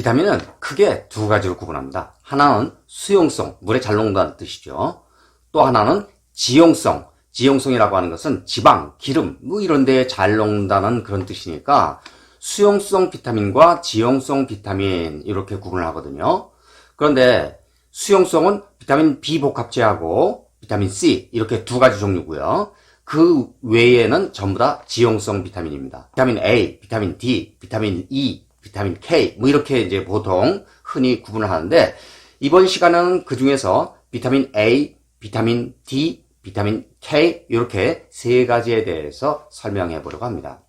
비타민은 크게 두 가지로 구분합니다. 하나는 수용성, 물에 잘 녹는다는 뜻이죠. 또 하나는 지용성, 지용성이라고 하는 것은 지방, 기름 뭐 이런 데에 잘 녹는다는 그런 뜻이니까 수용성 비타민과 지용성 비타민 이렇게 구분을 하거든요. 그런데 수용성은 비타민 B 복합체하고 비타민 C 이렇게 두 가지 종류고요. 그 외에는 전부 다 지용성 비타민입니다. 비타민 A, 비타민 D, 비타민 E, 비타민 K 뭐 이렇게 이제 보통 흔히 구분을 하는데 이번 시간은 그 중에서 비타민 A, 비타민 D, 비타민 K 이렇게 세 가지에 대해서 설명해 보려고 합니다.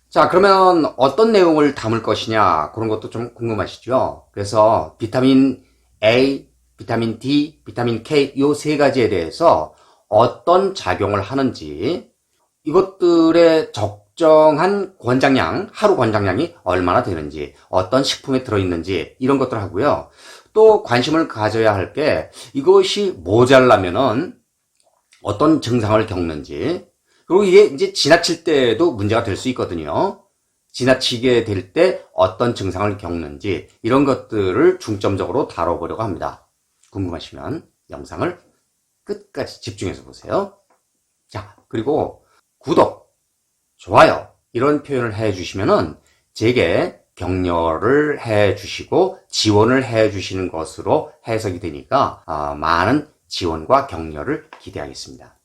자, 그러면 어떤 내용을 담을 것이냐 그런 것도 좀 궁금하시죠? 그래서 비타민 A, 비타민 D, 비타민 K 이 세 가지에 대해서 어떤 작용을 하는지 이것들의 적정한 권장량, 하루 권장량이 얼마나 되는지 어떤 식품에 들어있는지 이런 것들 하고요. 또 관심을 가져야 할 게 이것이 모자라면은 어떤 증상을 겪는지 그리고 이게 이제 지나칠 때도 문제가 될 수 있거든요. 지나치게 될 때 어떤 증상을 겪는지 이런 것들을 중점적으로 다뤄보려고 합니다. 궁금하시면 영상을 끝까지 집중해서 보세요. 자, 그리고 구독, 좋아요 이런 표현을 해주시면은 제게 격려를 해주시고 지원을 해주시는 것으로 해석이 되니까 많은 지원과 격려를 기대하겠습니다.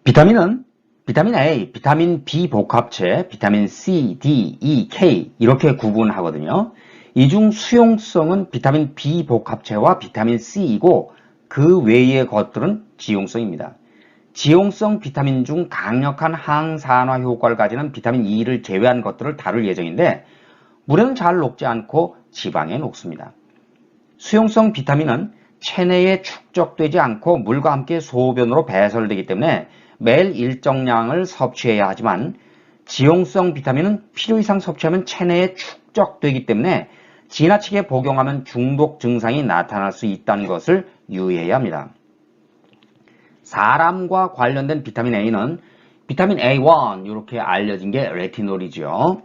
비타민은 비타민 A, 비타민 B 복합체, 비타민 C, D, E, K 이렇게 구분하거든요. 이 중 수용성은 비타민 B 복합체와 비타민 C이고 그 외의 것들은 지용성입니다. 지용성 비타민 중 강력한 항산화 효과를 가지는 비타민 E를 제외한 것들을 다룰 예정인데 물에는 잘 녹지 않고 지방에 녹습니다. 수용성 비타민은 체내에 축적되지 않고 물과 함께 소변으로 배설되기 때문에 매일 일정량을 섭취해야 하지만 지용성 비타민은 필요 이상 섭취하면 체내에 축적되기 때문에 지나치게 복용하면 중독 증상이 나타날 수 있다는 것을 유의해야 합니다. 사람과 관련된 비타민 A는 비타민 A1 이렇게 알려진 게 레티놀이죠.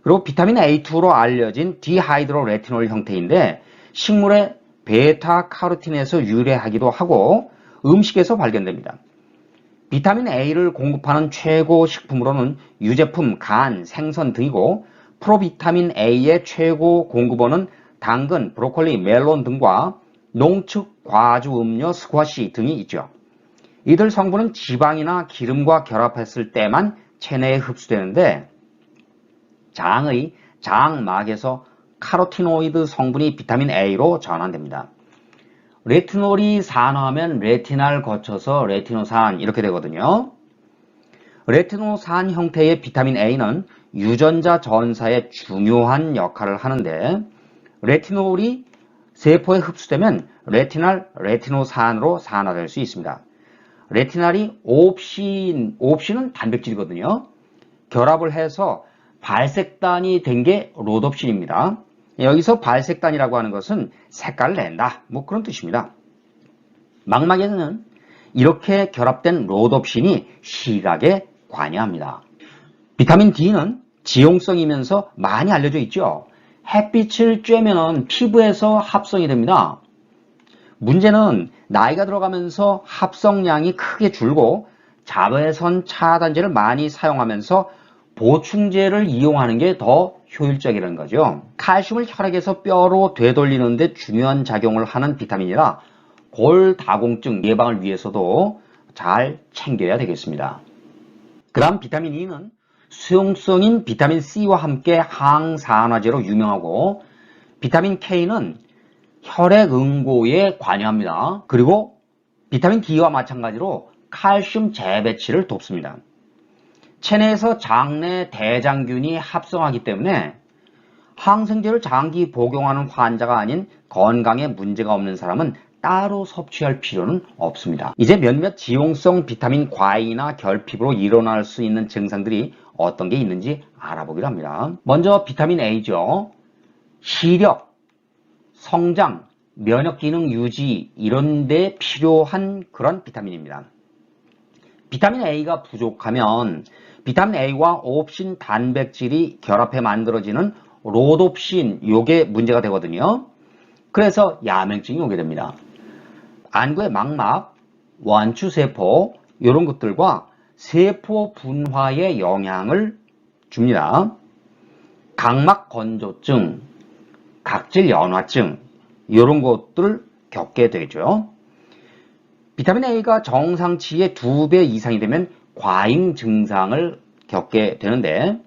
그리고 비타민 A2로 알려진 디하이드로레티놀 형태인데 식물의 베타카로틴에서 유래하기도 하고 음식에서 발견됩니다. 비타민 A를 공급하는 최고 식품으로는 유제품, 간, 생선 등이고 프로비타민 A의 최고 공급원은 당근, 브로콜리, 멜론 등과 농축 과주 음료, 스쿼시 등이 있죠. 이들 성분은 지방이나 기름과 결합했을 때만 체내에 흡수되는데 장의 장막에서 카로티노이드 성분이 비타민 A로 전환됩니다. 레티놀이 산화하면 레티날 거쳐서 레티노산 이렇게 되거든요. 레티노산 형태의 비타민 A는 유전자 전사에 중요한 역할을 하는데 레티놀이 세포에 흡수되면 레티날, 레티노산으로 산화될 수 있습니다. 레티날이 옵신은 단백질이거든요. 결합을 해서 발색단이 된 게 로놉신입니다. 여기서 발색단이라고 하는 것은 색깔을 낸다 뭐 그런 뜻입니다. 망막에는 이렇게 결합된 로놉신이 시각에 관여합니다. 비타민 D는 지용성이면서 많이 알려져 있죠. 햇빛을 쬐면 피부에서 합성이 됩니다. 문제는 나이가 들어가면서 합성량이 크게 줄고 자외선 차단제를 많이 사용하면서 보충제를 이용하는 게 더 효율적이라는 거죠. 칼슘을 혈액에서 뼈로 되돌리는 데 중요한 작용을 하는 비타민이라 골다공증 예방을 위해서도 잘 챙겨야 되겠습니다. 그 다음 비타민 E는 수용성인 비타민 C와 함께 항산화제로 유명하고 비타민 K는 혈액 응고에 관여합니다. 그리고 비타민 D와 마찬가지로 칼슘 재배치를 돕습니다. 체내에서 장내 대장균이 합성하기 때문에 항생제를 장기 복용하는 환자가 아닌 건강에 문제가 없는 사람은 따로 섭취할 필요는 없습니다. 이제 몇몇 지용성 비타민 과잉이나 결핍으로 일어날 수 있는 증상들이 어떤 게 있는지 알아보기로 합니다. 먼저 비타민 A죠. 시력, 성장, 면역기능 유지 이런 데 필요한 그런 비타민입니다. 비타민 A가 부족하면 비타민 A와 옵신 단백질이 결합해 만들어지는 로놉신 요게 문제가 되거든요. 그래서 야맹증이 오게 됩니다. 안구의 망막, 원추세포 이런 것들과 세포 분화에 영향을 줍니다. 각막건조증, 각질연화증 이런 것들을 겪게 되죠. 비타민 A가 정상치의 2배 이상이 되면 과잉 증상을 겪게 되는데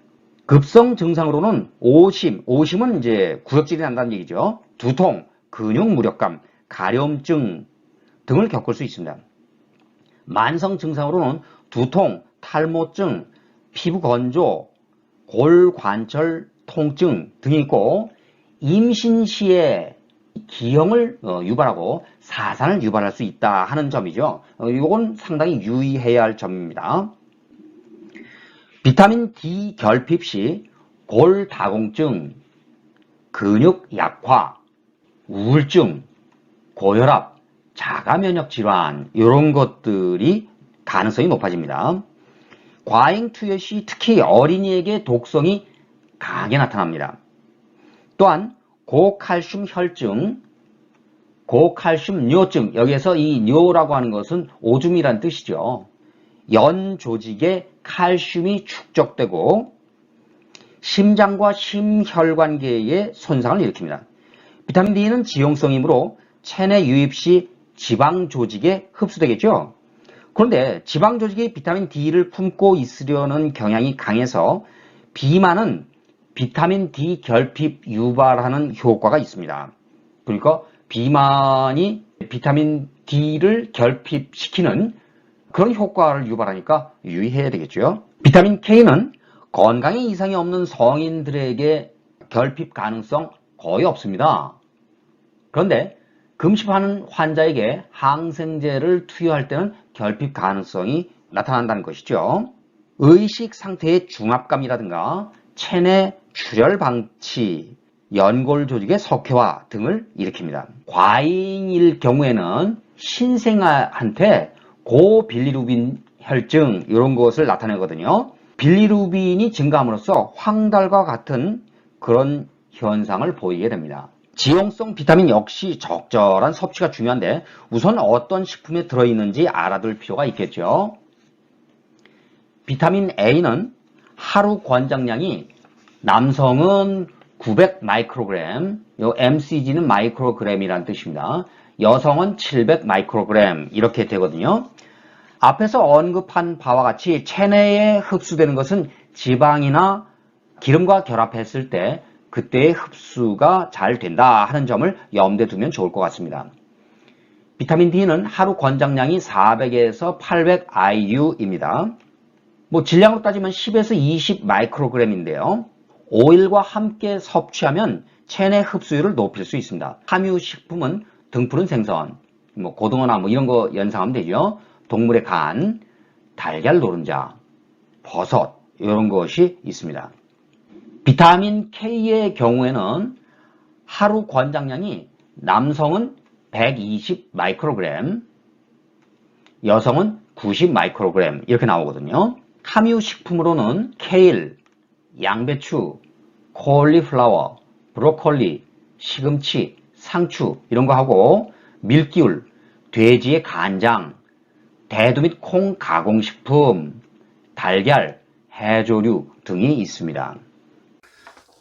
급성 증상으로는 오심은 이제 구역질이 난다는 얘기죠. 두통, 근육 무력감, 가려움증 등을 겪을 수 있습니다. 만성 증상으로는 두통, 탈모증, 피부 건조, 골관절 통증 등이 있고 임신 시에 기형을 유발하고 사산을 유발할 수 있다 하는 점이죠. 이건 상당히 유의해야 할 점입니다. 비타민 D 결핍 시 골다공증, 근육 약화, 우울증, 고혈압, 자가면역 질환 이런 것들이 가능성이 높아집니다. 과잉 투여 시 특히 어린이에게 독성이 강하게 나타납니다. 또한 고칼슘 혈증, 고칼슘 뇨증, 여기에서 이 뇨라고 하는 것은 오줌이란 뜻이죠. 연 조직에 칼슘이 축적되고 심장과 심혈관계에 손상을 일으킵니다. 비타민 D는 지용성이므로 체내 유입 시 지방 조직에 흡수되겠죠. 그런데 지방 조직이 비타민 D를 품고 있으려는 경향이 강해서 비만은 비타민 D 결핍 유발하는 효과가 있습니다. 그러니까 비만이 비타민 D를 결핍시키는 그런 효과를 유발하니까 유의해야 되겠죠. 비타민 K는 건강에 이상이 없는 성인들에게 결핍 가능성 거의 없습니다. 그런데 금식하는 환자에게 항생제를 투여할 때는 결핍 가능성이 나타난다는 것이죠. 의식 상태의 중압감이라든가 체내 출혈 방치, 연골 조직의 석회화 등을 일으킵니다. 과잉일 경우에는 신생아한테 고빌리루빈 혈증 이런 것을 나타내거든요. 빌리루빈이 증가함으로써 황달과 같은 그런 현상을 보이게 됩니다. 지용성 비타민 역시 적절한 섭취가 중요한데 우선 어떤 식품에 들어있는지 알아둘 필요가 있겠죠. 비타민 A는 하루 권장량이 남성은 900 마이크로그램, 요 mcg는 마이크로그램이라는 뜻입니다. 여성은 700 마이크로그램 이렇게 되거든요. 앞에서 언급한 바와 같이 체내에 흡수되는 것은 지방이나 기름과 결합했을 때 그때의 흡수가 잘 된다 하는 점을 염두에 두면 좋을 것 같습니다. 비타민 D는 하루 권장량이 400에서 800 IU입니다. 질량으로 따지면 10에서 20 마이크로그램인데요. 오일과 함께 섭취하면 체내 흡수율을 높일 수 있습니다. 함유식품은 등푸른 생선, 고등어나 이런 거 연상하면 되죠. 동물의 간, 달걀 노른자, 버섯 이런 것이 있습니다. 비타민 K의 경우에는 하루 권장량이 남성은 120 마이크로그램, 여성은 90 마이크로그램 이렇게 나오거든요. 함유식품으로는 케일, 양배추, 콜리플라워, 브로콜리, 시금치, 상추 이런 거 하고 밀기울, 돼지의 간장, 대두 및 콩 가공식품, 달걀, 해조류 등이 있습니다.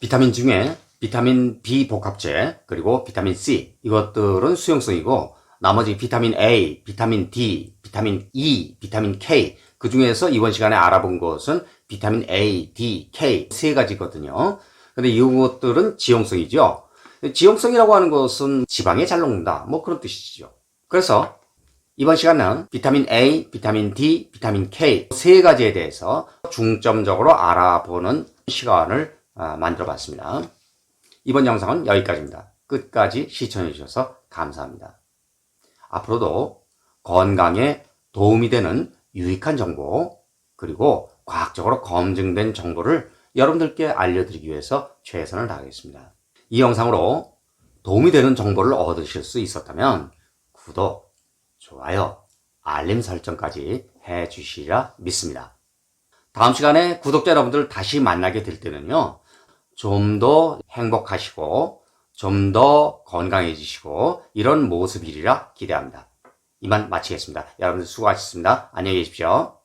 비타민 중에 비타민 B 복합제 그리고 비타민 C 이것들은 수용성이고 나머지 비타민 A, 비타민 D, 비타민 E, 비타민 K 그 중에서 이번 시간에 알아본 것은 비타민 A, D, K 세 가지거든요. 근데 이것들은 지용성이죠. 지용성이라고 하는 것은 지방에 잘 녹는다 그런 뜻이죠. 그래서 이번 시간은 비타민 A, 비타민 D, 비타민 K 세 가지에 대해서 중점적으로 알아보는 시간을 만들어 봤습니다. 이번 영상은 여기까지입니다. 끝까지 시청해 주셔서 감사합니다. 앞으로도 건강에 도움이 되는 유익한 정보 그리고 과학적으로 검증된 정보를 여러분들께 알려드리기 위해서 최선을 다하겠습니다. 이 영상으로 도움이 되는 정보를 얻으실 수 있었다면 구독, 좋아요, 알림 설정까지 해주시리라 믿습니다. 다음 시간에 구독자 여러분들 다시 만나게 될 때는요. 좀 더 행복하시고 좀 더 건강해지시고 이런 모습이리라 기대합니다. 이만 마치겠습니다. 여러분들 수고하셨습니다. 안녕히 계십시오.